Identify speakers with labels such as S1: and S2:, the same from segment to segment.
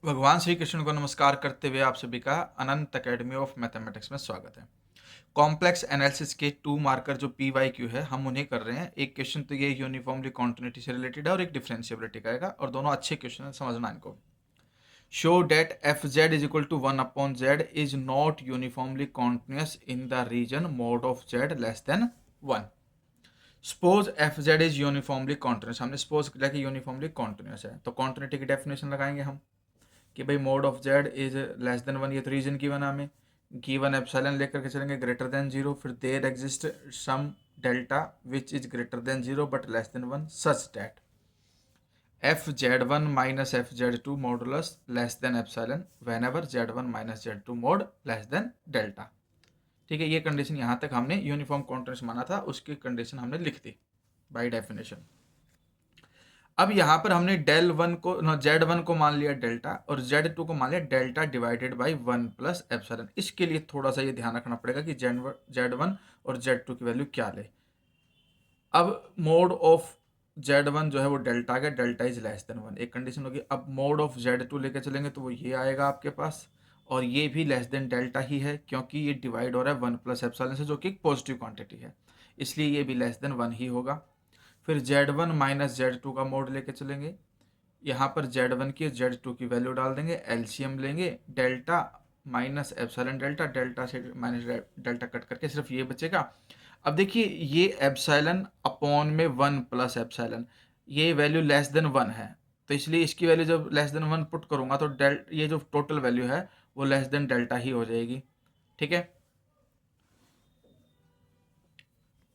S1: भगवान श्री कृष्ण को नमस्कार करते हुए आप सभी का अनंत एकेडमी ऑफ मैथमेटिक्स में स्वागत है। कॉम्प्लेक्स एनालिसिस के 2 मार्कर जो पी वाई क्यू है हम उन्हें कर रहे हैं। एक क्वेश्चन तो ये यूनिफॉर्मली कॉन्टिन्यूटी से रिलेटेड है और एक डिफरेंशिएबिलिटी का है और दोनों अच्छे क्वेश्चन है, समझना इनको। Show that f z is equal to 1/z is not uniformly continuous in the region mod of z less than 1। Suppose f z is uniformly continuous, हमने सपोज किया कि यूनिफॉर्मली कॉन्टिन्यूस है तो कॉन्टिन्यूटी की definition लगाएंगे हम कि भाई mode of Z is less than 1। ये तो रीजन गिवन है हमें, गिवन एप्सिलॉन लेकर के चलेंगे ग्रेटर देन 0, फिर there exist some delta which is greater than 0 but less than 1 such that f z one minus f z two modulus less than epsilon whenever z one minus z two mod less than delta. ठीक है, ये condition यहाँ तक हमने uniform continuous माना था, उसकी condition हमने लिख दी बाई डेफिनेशन। अब यहाँ पर हमने डेल वन को जेड वन को मान लिया डेल्टा और जेड टू को मान लिया delta divided by 1 plus epsilon. इसके लिए थोड़ा सा ये ध्यान रखना पड़ेगा कि जेड वन और जेड टू की वैल्यू क्या ले। अब मोड ऑफ जेड वन जो है वो डेल्टा का, डेल्टा इज लेस देन 1, एक कंडीशन होगी। अब मोड ऑफ जेड टू लेके चलेंगे तो वो ये आएगा आपके पास, और ये भी लेस देन डेल्टा ही है क्योंकि ये डिवाइड हो रहा है 1 प्लस एप्सिलॉन से जो कि एक पॉजिटिव क्वांटिटी है, इसलिए ये भी लेस देन 1 ही होगा। फिर z one minus z two का मोड लेके चलेंगे, यहाँ पर जेड वन की जेड टू की वैल्यू डाल देंगे, एलसीएम लेंगे, delta minus epsilon delta, delta से माइनस डेल्टा कट करके सिर्फ ये बचेगा। अब देखिए ये एप्सिलॉन अपॉन में 1 प्लस एप्सिलॉन, ये वैल्यू लेस देन 1 है तो इसलिए इसकी वैल्यू जब लेस देन 1 पुट करूंगा तो ये जो टोटल वैल्यू है वो लेस देन डेल्टा ही हो जाएगी। ठीक है,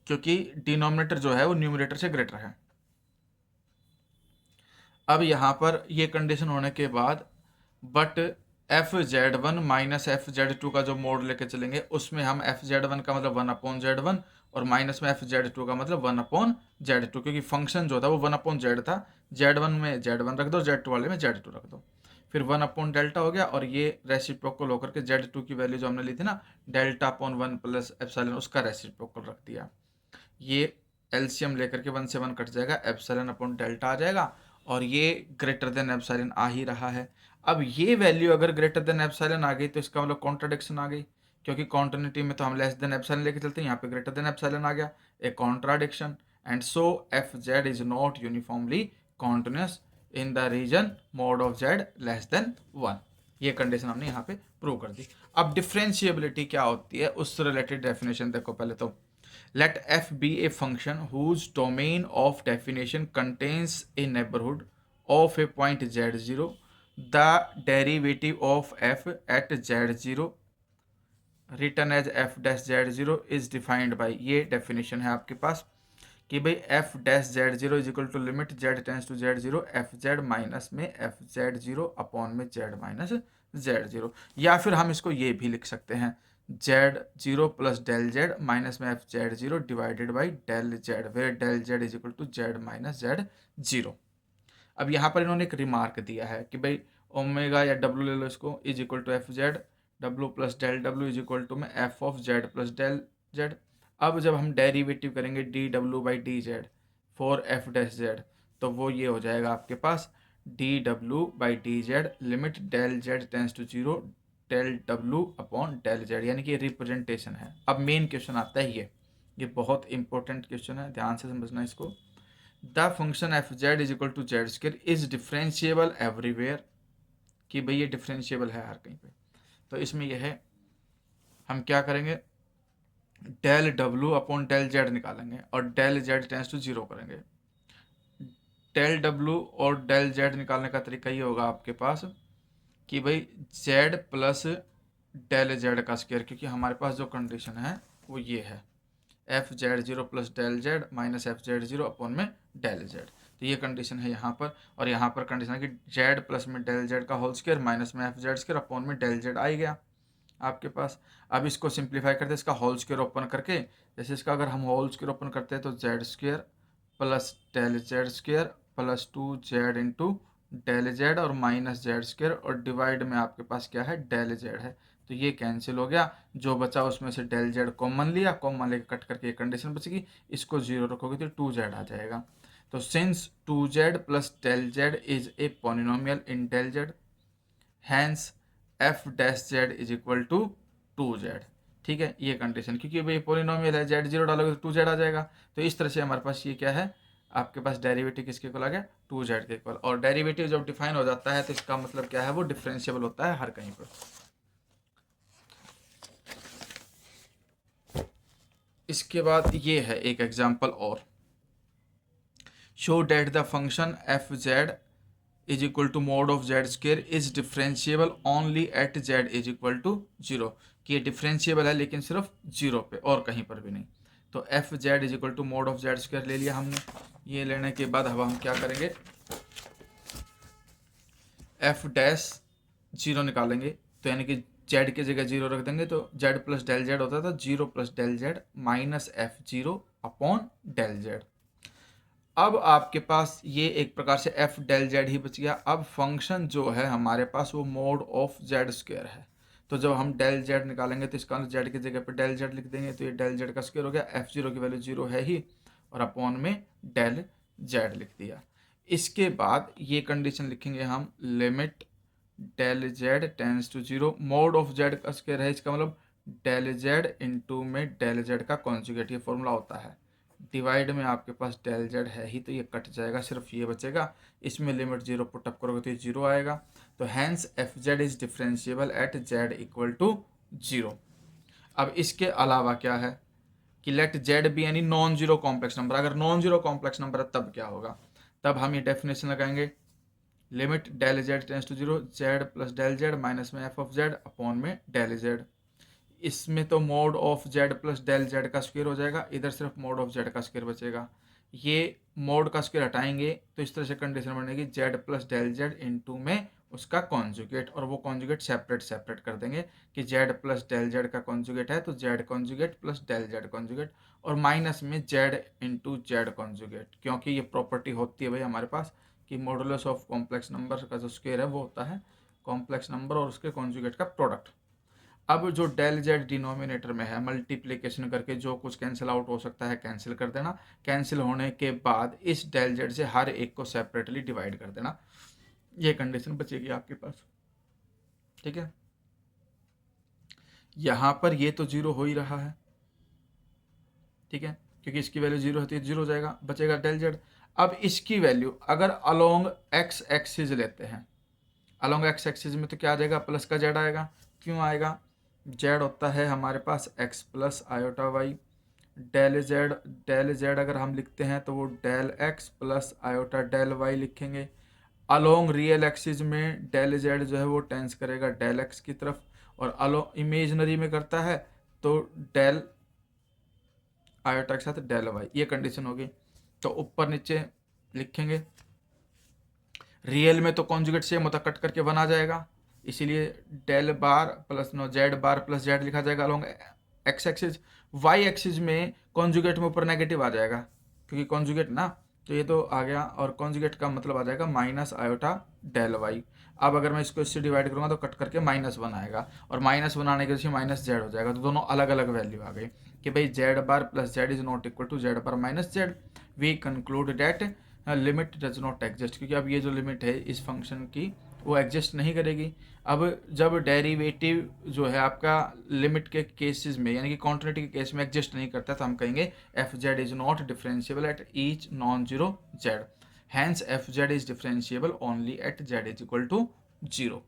S1: क्योंकि डिनोमिनेटर जो है वो न्यूमरेटर से ग्रेटर है। अब यहाँ पर ये कंडीशन होने के बाद but f z one minus f z two का जो मोड लेके चलेंगे उसमें हम एफ जेड वन का मतलब 1/z1 और माइनस में एफ जेड टू का मतलब 1/z2, क्योंकि फंक्शन जो था वो 1/z था। जेड वन में जेड वन रख दो, जेड टू वाले में जेड टू रख दो, फिर 1/डेल्टा हो गया और ये रेसिप्रोकल होकर के जेड टू की वैल्यू जो हमने ली थी ना डेल्टा अपॉन 1 प्लस एप्सिलॉन, उसका रेसिप्रोकल रख दिया। ये एलसीएम लेकर के 1 से 1 कट जाएगा, एप्सिलॉन अपॉन डेल्टा आ जाएगा और ये ग्रेटर देन एप्सिलॉन आ ही रहा है। अब ये वैल्यू अगर ग्रेटर देन एप्सिलॉन आ गई तो इसका मतलब कॉन्ट्राडिक्शन आ गई, क्योंकि कॉन्टिन्यूटी में तो हम लेस देन एप्सिलॉन लेके चलते हैं, यहाँ पे ग्रेटर देन एप्सिलॉन आ गया, a contradiction. And so f z is not uniformly continuous in the region mod of z less than 1। ये कंडीशन हमने यहाँ पे प्रूव कर दी। अब डिफरेंशिएबिलिटी क्या होती है उस रिलेटेड डेफिनेशन देखो पहले तो। Let f be a function whose domain of definition contains a neighborhood of a point z0. The derivative of f at z0 written as f dash z0 is defined by, ये definition है आपके पास कि भाई f dash z0 is equal to limit z tends to z0 f z minus में f z zero upon में z minus z zero, या फिर हम इसको ये भी लिख सकते हैं z zero plus del z minus में f z zero divided by del z, where del z is equal to z minus z zero. अब यहाँ पर इन्होंने एक रिमार्क दिया है कि भाई ओमेगा या डब्ल्यू ले लो इसको, is equal to F Z W plus del W is equal to में f of z plus del z. अब जब हम डेरिवेटिव करेंगे D W by D Z for F dash Z तो वो ये हो जाएगा आपके पास D W by D Z limit del z tends to zero del डब्ल्यू अपॉन डेल जेड, यानी कि रिप्रेजेंटेशन है। अब मेन क्वेश्चन आता है ये बहुत इंपॉर्टेंट क्वेश्चन है, ध्यान से समझना इसको। The function f z is equal to z square is differentiable everywhere, कि भाई ये डिफरेंशिएबल है हर कहीं पे। तो इसमें यह है हम क्या करेंगे डेल डब्ल्यू अपॉन डेल जेड निकालेंगे और del z tends to zero करेंगे। डेल डब्ल्यू और डेल जेड निकालने का तरीका ये होगा आपके पास कि भाई जेड प्लस डेल जेड का स्क्वायर, क्योंकि हमारे पास जो कंडीशन है वो ये है f z zero plus del z minus f z zero upon में डेल जेड, तो ये कंडीशन है यहाँ पर। और यहाँ पर कंडीशन है कि जेड प्लस में डेल जेड का होल स्क्वायर माइनस में एफ जेड स्क्वायर अपॉन में डेल जेड आ ही गया आपके पास। अब इसको सिंप्लीफाई करते हैं, इसका होल स्क्वायर ओपन करके, जैसे इसका अगर हम होल स्क्वायर ओपन करते हैं तो z square plus del z square plus 2z into del z और माइनस जेड स्क्वायर और डिवाइड में आपके पास क्या है डेल जेड है, तो ये कैंसिल हो गया। जो बचा उसमें से डेल जेड कॉमन लिया, कॉमन लेकर कट करके एक कंडीशन बचेगी, इसको जीरो रखोगे तो 2z आ जाएगा। तो since 2z plus del z is a polynomial in del z, hence f dash z is equal to 2z। ठीक है, ये कंडीशन, क्योंकि भाई पोलिनोमियल है, जेड जीरो डालोगे तो 2z आ जाएगा। तो इस तरह से हमारे पास ये क्या है, आपके पास डेरिवेटिव किसके इक्वल आ गया, 2z के इक्वल। और डेरिवेटिव जब डिफाइन हो जाता है तो इसका मतलब क्या है, वो डिफरेंशिएबल होता है हर कहीं पर। इसके बाद ये है एक एग्जांपल और, show that the function f z is equal to mod of z square is differentiable only at z is equal to 0, कि ये डिफरेंशिएबल है लेकिन सिर्फ 0 पे और कहीं पर भी नहीं। तो f z is equal to mod of z square ले लिया हमने। ये लेने के बाद अब हम क्या करेंगे, एफ डैश 0 निकालेंगे, तो यानी कि जेड की जगह 0 रख देंगे, तो जेड प्लस डेल जेड होता था 0 plus del z minus f 0 upon del z. अब आपके पास ये एक प्रकार से एफ डेल जेड ही बच गया। अब फंक्शन जो है हमारे पास वो मोड ऑफ जेड स्क्वायर है, तो जब हम डेल जेड निकालेंगे तो इसका जेड की जगह पे डेल जेड लिख देंगे, तो ये डेल जेड का स्क्वायर हो गया, एफ 0 की वैल्यू 0 है ही, और अपॉन में डेल जेड लिख दिया। इसके बाद ये कंडीशन लिखेंगे हम, limit del z tends to 0, mod of z का स्क्वायर है, इसका मतलब डेल जेड इंटू में डेल जेड का कॉन्जुगेट, ये फॉर्मूला होता है। डिवाइड में आपके पास डेल जेड है ही, तो ये कट जाएगा, सिर्फ ये बचेगा। इसमें लिमिट 0 पुटअप करोगे तो ये 0 आएगा। तो hence f z is differentiable at z equal to 0। अब इसके अलावा क्या है कि let z be any non zero complex number. अगर नॉन जीरो कॉम्प्लेक्स नंबर है तब क्या होगा, तब हम ये डेफिनेशन लगाएंगे, limit del z tends to 0, z plus del z minus में एफ ऑफ जेड अपॉन में डेल जेड। इसमें तो mod of z plus del z का स्क्वायर हो जाएगा, इधर सिर्फ मोड ऑफ जेड का स्क्वायर बचेगा। ये मोड का स्क्वायर हटाएंगे तो इस तरह से कंडीशन बनेगी, z plus del z into में उसका कॉन्जुगेट, और वो कॉन्जुगेट सेपरेट सेपरेट कर देंगे कि जेड प्लस डेल जेड का कॉन्जुगेट है तो z conjugate plus del z conjugate, और माइनस में जेड इंटू जेड कॉन्जुगेट, क्योंकि ये प्रॉपर्टी होती है भाई हमारे पास कि मॉडुलस ऑफ कॉम्प्लेक्स नंबर का जो स्क्वायर है वो होता है कॉम्प्लेक्स नंबर और उसके कॉन्जुगेट का प्रोडक्ट। अब जो डेल जेड डिनोमिनेटर में है, मल्टीप्लिकेशन करके जो कुछ कैंसिल आउट हो सकता है कैंसिल कर देना, कैंसिल होने के बाद इस डेल जेड से हर एक को सेपरेटली डिवाइड कर देना, ये कंडीशन बचेगी आपके पास। ठीक है, यहाँ पर ये तो 0 हो ही रहा है, ठीक है, क्योंकि इसकी वैल्यू 0 होती है, 0 हो जाएगा, बचेगा डेल जेड। अब इसकी वैल्यू अगर अलोंग एक्स एक्सिस लेते हैं, अलोंग एक्स एक्सिस में तो क्या आ जाएगा, प्लस का जेड आएगा। क्यों आएगा, जेड होता है हमारे पास x plus iota y, del z अगर हम लिखते हैं तो वो del x plus iota del y लिखेंगे। अलोंग रियल एक्सिस में डेल जेड जो है वो टेंस करेगा डेल एक्स की तरफ, और अलोंग इमेजनरी में करता है तो डेल आयोटा के साथ डेल वाई, ये कंडीशन होगी। तो ऊपर नीचे लिखेंगे, रियल में तो कॉन्जुगेट सेम होता, कट करके 1 आ जाएगा, इसीलिए del bar plus no z bar plus z लिखा जाएगा along x axis. Y axis में कॉन्जुगेट में ऊपर नेगेटिव आ जाएगा, क्योंकि कॉन्जुगेट ना, तो ये तो आ गया, और कॉन्जुगेट का मतलब आ जाएगा माइनस आयोटा डेल वाई। अब अगर मैं इसको इससे डिवाइड करूँगा तो कट करके -1 आएगा, और -1 आने के वजह से माइनस जेड हो जाएगा, तो दोनों अलग अलग वैल्यू आ गई कि भाई z bar plus z is not equal to z bar minus z. We conclude that limit does not exist, क्योंकि अब ये जो लिमिट है इस फंक्शन की वो एग्जिस्ट नहीं करेगी। अब जब डेरिवेटिव जो है आपका लिमिट के केसेस में, यानी कि कॉन्टिन्यूटी के केस में एग्जिस्ट नहीं करता, तो हम कहेंगे f z is not differentiable at each non zero z, hence f z is differentiable only at z is equal to 0।